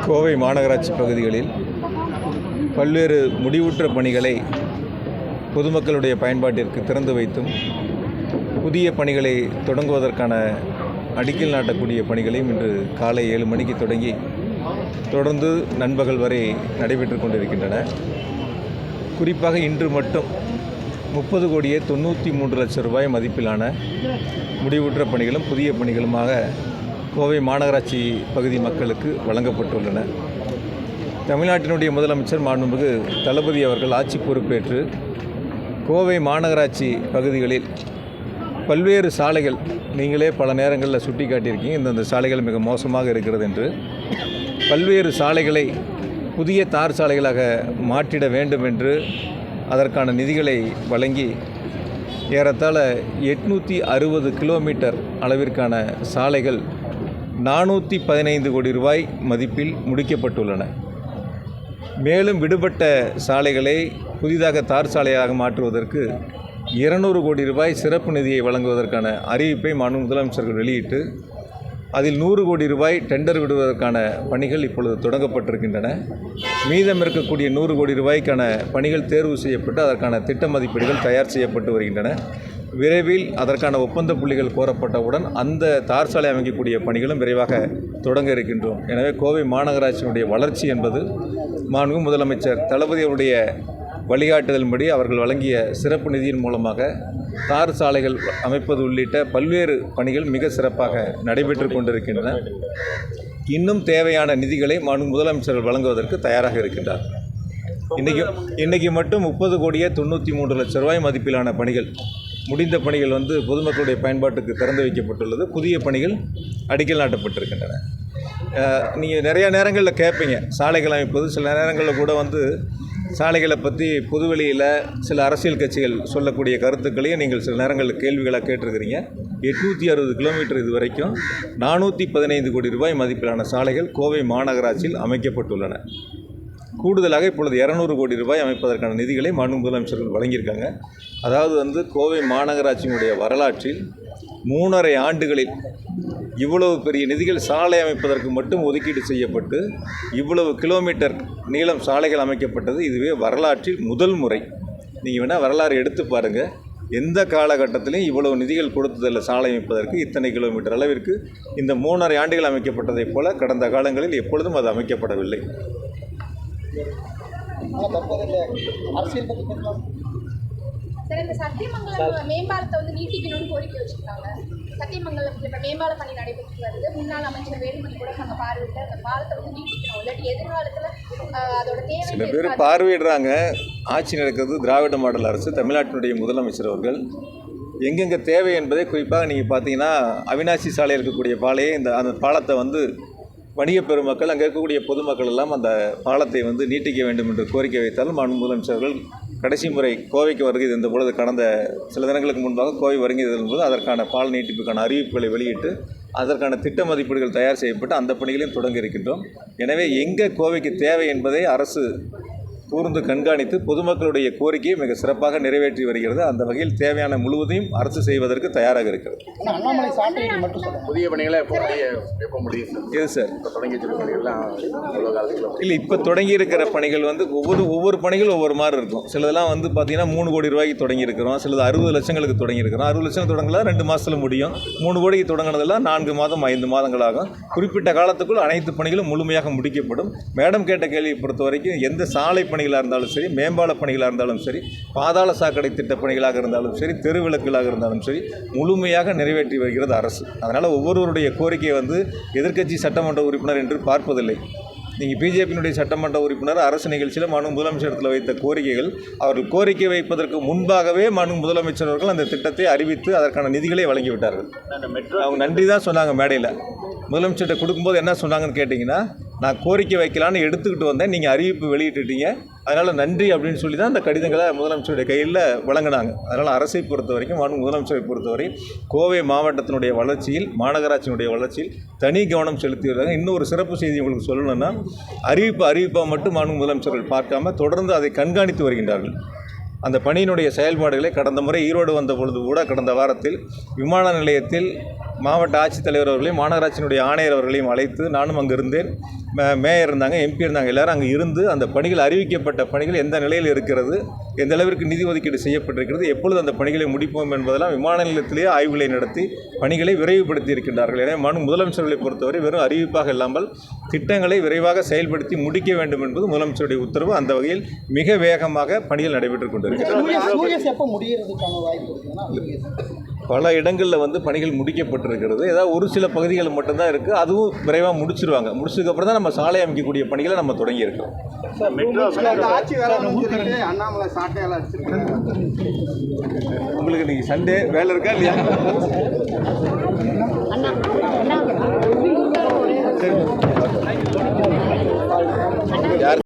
கோவை மாநகராட்சி பகுதிகளில் பல்வேறு முடிவுற்ற பணிகளை பொதுமக்களுடைய பயன்பாட்டிற்கு திறந்து வைத்தும் புதிய பணிகளை தொடங்குவதற்கான அடிக்கல் நாட்டக்கூடிய பணிகளையும் இன்று காலை 7 மணிக்கு தொடங்கி தொடர்ந்து நண்பகல் வரை நடைபெற்று கொண்டிருக்கின்றன. குறிப்பாக இன்று மட்டும் 30,93,00,000 ரூபாய் மதிப்பிலான முடிவுற்ற பணிகளும் புதிய பணிகளுமாக கோவை மாநகராட்சி பகுதி மக்களுக்கு வழங்கப்பட்டுள்ளன. தமிழ்நாட்டினுடைய முதலமைச்சர் மாண்புமிகு தளபதி அவர்கள் ஆட்சி பொறுப்பேற்று கோவை மாநகராட்சி பகுதிகளில் பல்வேறு சாலைகள் நீங்களே பல நேரங்களில் சுட்டி காட்டியிருக்கீங்க, இந்தந்த சாலைகள் மிக மோசமாக இருக்கிறது என்று. பல்வேறு சாலைகளை புதிய தார் சாலைகளாக மாற்றிட வேண்டும் என்று அதற்கான நிதிகளை வழங்கி ஏறத்தாழ 860 கிலோமீட்டர் அளவிற்கான சாலைகள் 415 கோடி ரூபாய் மதிப்பில் முடிக்கப்பட்டுள்ளன. மேலும் விடுபட்ட சாலைகளை புதிதாக தார் சாலையாக மாற்றுவதற்கு 200 கோடி ரூபாய் சிறப்பு நிதியை வழங்குவதற்கான அறிவிப்பை மாண்பு முதலமைச்சர்கள் வெளியிட்டு அதில் 100 கோடி ரூபாய் டெண்டர் விடுவதற்கான பணிகள் இப்பொழுது தொடங்கப்பட்டிருக்கின்றன. மீதம் இருக்கக்கூடிய 100 கோடி ரூபாய்க்கான பணிகள் தேர்வு செய்யப்பட்டு அதற்கான திட்ட மதிப்பீடுகள் தயார் செய்யப்பட்டு வருகின்றன. விரைவில் அதற்கான ஒப்பந்த புள்ளிகள் கோரப்பட்டவுடன் அந்த தார் சாலை அமைக்கக்கூடிய பணிகளும் விரைவாக தொடங்க இருக்கின்றோம். எனவே கோவை மாநகராட்சியினுடைய வளர்ச்சி என்பது மாண்பு முதலமைச்சர் தளபதி அவருடைய வழிகாட்டுதலின்படி அவர்கள் வழங்கிய சிறப்பு நிதியின் மூலமாக தார் சாலைகள் அமைப்பது உள்ளிட்ட பல்வேறு பணிகள் மிக சிறப்பாக நடைபெற்று கொண்டிருக்கின்றன. இன்னும் தேவையான நிதிகளை மாண்பு முதலமைச்சர்கள் வழங்குவதற்கு தயாராக இருக்கின்றார். இன்றைக்கி மட்டும் 30,93,00,000 ரூபாய் மதிப்பிலான பணிகள் முடிந்த பணிகள் பொதுமக்களுடைய பயன்பாட்டுக்கு திறந்து வைக்கப்பட்டுள்ளது. புதிய பணிகள் அடிக்கல் நாட்டப்பட்டிருக்கின்றன. நீங்கள் நிறைய நேரங்களில் கேட்பீங்க சாலைகள் அமைப்பது, சில நேரங்களில் கூட சாலைகளை பற்றி பொதுவெளியில் சில அரசியல் கட்சிகள் சொல்லக்கூடிய கருத்துக்களையும் நீங்கள் சில நேரங்களில் கேள்விகளாக கேட்டிருக்கிறீங்க. 860 கிலோமீட்டர் இது வரைக்கும் 415 கோடி ரூபாய் மதிப்பிலான சாலைகள் கோவை மாநகராட்சியில் அமைக்கப்பட்டுள்ளன. கூடுதலாக இப்பொழுது 200 கோடி ரூபாய் அமைப்பதற்கான நிதிகளை மாண்பு முதலமைச்சர்கள் வழங்கியிருக்காங்க. அதாவது கோவை மாநகராட்சியினுடைய வரலாற்றில் 3.5 ஆண்டுகளில் இவ்வளவு பெரிய நிதிகள் சாலை அமைப்பதற்கு மட்டும் ஒதுக்கீடு செய்யப்பட்டு இவ்வளவு கிலோமீட்டர் நீளம் சாலைகள் அமைக்கப்பட்டது இதுவே வரலாற்றில் முதல் முறை. நீங்கள் வேணால் வரலாறு எடுத்து பாருங்கள், எந்த காலகட்டத்திலையும் இவ்வளவு நிதிகள் கொடுத்ததில்லை சாலை அமைப்பதற்கு. இத்தனை கிலோமீட்டர் அளவிற்கு இந்த 3.5 ஆண்டுகள் அமைக்கப்பட்டதைப் போல கடந்த காலங்களில் எப்பொழுதும் அது அமைக்கப்படவில்லை. இந்த சத்தியமங்கலம் மேம்பாலத்தை நீட்டிக்கணும்னு கோரிக்கை வச்சுருக்காங்க. சத்தியமங்கலத்தில் இப்போ மேம்பால பணி நடைபெற்று வருது. முன்னாள் அமைச்சர் வேலுமணி கூட நாங்கள் பார்வையிட்டு அந்த பாலத்தை நீட்டிக்கணும், இல்லாட்டி எதிர்காலத்தில் அதோட தேவை. சில பேர் பார்வையிடுறாங்க. ஆட்சி நடக்கிறது திராவிட மாடல் அரசு. தமிழ்நாட்டினுடைய முதலமைச்சர் அவர்கள் எங்கெங்கே தேவை என்பதை குறிப்பாக நீங்கள் பார்த்தீங்கன்னா அவினாசி சாலை இருக்கக்கூடிய பாலையை அந்த பாலத்தை வணிக பெருமக்கள் அங்கே இருக்கக்கூடிய பொதுமக்கள் எல்லாம் அந்த பாலத்தை நீட்டிக்க வேண்டும் என்று கோரிக்கை வைத்தாலும் மாண்பு முதலமைச்சர்கள் கடைசி முறை கோவைக்கு வருகை இருந்த பொழுது கடந்த சில தினங்களுக்கு முன்பாக கோவை வருகை இருந்தபோது அதற்கான பால் நீட்டிப்புக்கான அறிவிப்புகளை வெளியிட்டு அதற்கான திட்ட மதிப்பீடுகள் தயார் செய்யப்பட்டு அந்த பணிகளையும் தொடங்க இருக்கின்றோம். எனவே எங்கே கோவைக்கு தேவை என்பதை அரசு கூர்ந்து கண்காணித்து பொதுமக்களுடைய கோரிக்கையை மிக சிறப்பாக நிறைவேற்றி வருகிறது. அந்த வகையில் தேவையான முழுவதையும் அரசு செய்வதற்கு தயாராக இருக்கிறது. புதிய பணிகளை எப்போ முடியும் எது சார்? இல்லை, இப்போ தொடங்கி இருக்கிற பணிகள் ஒவ்வொரு பணிகள் ஒவ்வொரு மாதிரி இருக்கும். சிலதெல்லாம் பார்த்தீங்கன்னா 3 கோடி ரூபாய்க்கு தொடங்கி இருக்கிறோம், சிலது 60 லட்சங்களுக்கு தொடங்கி இருக்கிறோம். 60 லட்சம் தொடங்கலாம் 2 மாதத்தில் முடியும். 3 கோடிக்கு தொடங்கினதெல்லாம் 4 மாதம் 5 மாதங்களாகும். குறிப்பிட்ட காலத்துக்குள் அனைத்து பணிகளும் முழுமையாக முடிக்கப்படும். மேடம் கேட்ட கேள்வியை பொறுத்த வரைக்கும் எந்த சாலை பணிகளாக இருந்தாலும் சரி, மேம்பால பணிகளாக இருந்தாலும் சரி, பாதாள சாக்கடை திட்ட பணிகளாக இருந்தாலும் சரி, தெருவிளக்குகளாக இருந்தாலும் சரி, முழுமையாக நிறைவேற்றி வருகிறது அரசு. அதனால் ஒவ்வொருவருடைய கோரிக்கையை எதிர்க்கட்சி சட்டமன்ற உறுப்பினர் என்று பார்ப்பதில்லை. நீங்கள் பிஜேபியினுடைய சட்டமன்ற உறுப்பினர் அரசு நிகழ்ச்சியில் மாண்பு முதலமைச்சரிடத்தில் வைத்த கோரிக்கைகள், அவர்கள் கோரிக்கை வைப்பதற்கு முன்பாகவே மாண்பு முதலமைச்சர் அவர்கள் அந்த திட்டத்தை அறிவித்து அதற்கான நிதிகளை வழங்கிவிட்டார்கள். அவங்க நன்றி தான் சொன்னாங்க மேடையில். முதலமைச்சர்கிட்ட கொடுக்கும்போது என்ன சொன்னாங்கன்னு கேட்டிங்கன்னா, நான் கோரிக்கை வைக்கலான்னு எடுத்துக்கிட்டு வந்தேன், நீங்கள் அறிவிப்பு வெளியிட்டுட்டீங்க, அதனால் நன்றி அப்படின்னு சொல்லி தான் அந்த கடிதங்களை முதலமைச்சருடைய கையில் வழங்கினாங்க. அதனால் அரசை பொறுத்த வரைக்கும் மாண்பு முதலமைச்சரை பொறுத்தவரை கோவை மாவட்டத்தினுடைய வளர்ச்சியில் மாநகராட்சியினுடைய வளர்ச்சியில் தனி கவனம் செலுத்தி வருவாங்க. இன்னொரு சிறப்பு செய்தி உங்களுக்கு சொல்லணும்னா, அறிவிப்பாக மட்டும் மாண்பு முதலமைச்சர்கள் பார்க்காம தொடர்ந்து அதை கண்காணித்து வருகின்றார்கள். அந்த பணியினுடைய செயல்பாடுகளை கடந்த முறை ஈரோடு வந்த பொழுது கூட கடந்த வாரத்தில் விமான நிலையத்தில் மாவட்ட ஆட்சித்தலைவர் அவர்களையும் மாநகராட்சியினுடைய ஆணையர் அவர்களையும் அழைத்து நானும் அங்கு இருந்தேன். மேயர் இருந்தாங்க, எம்பி இருந்தாங்க, எல்லோரும் அங்கே இருந்து அந்த பணிகள் அறிவிக்கப்பட்ட பணிகள் எந்த நிலையில் இருக்கிறது, எந்த அளவிற்கு நிதி ஒதுக்கீடு செய்யப்பட்டிருக்கிறது, எப்பொழுது அந்த பணிகளை முடிப்போம் என்பதெல்லாம் விமான நிலையத்திலேயே ஆய்வுகளை நடத்தி பணிகளை விரைவுபடுத்தி இருக்கின்றார்கள். எனவே முதலமைச்சர்களை பொறுத்தவரை வெறும் அறிவிப்பாக இல்லாமல் திட்டங்களை விரைவாக செயல்படுத்தி முடிக்க வேண்டும் என்பது முதலமைச்சருடைய உத்தரவு. அந்த வகையில் மிக வேகமாக பணிகள் நடைபெற்றுக் கொண்டிருக்கிறது. பல இடங்களில் பணிகள் முடிக்கப்பட்டிருக்கிறது. ஏதாவது ஒரு சில பகுதிகள் மட்டும்தான் இருக்குது. அதுவும் விரைவாக முடிச்சிருவாங்க. முடிச்சதுக்கப்புறம் தான் நம்ம சாலை அமைக்கக்கூடிய பணிகளை நம்ம தொடங்கியிருக்கோம். உங்களுக்கு இன்னைக்கு சண்டே வேலை இருக்கா இல்லையா? யார்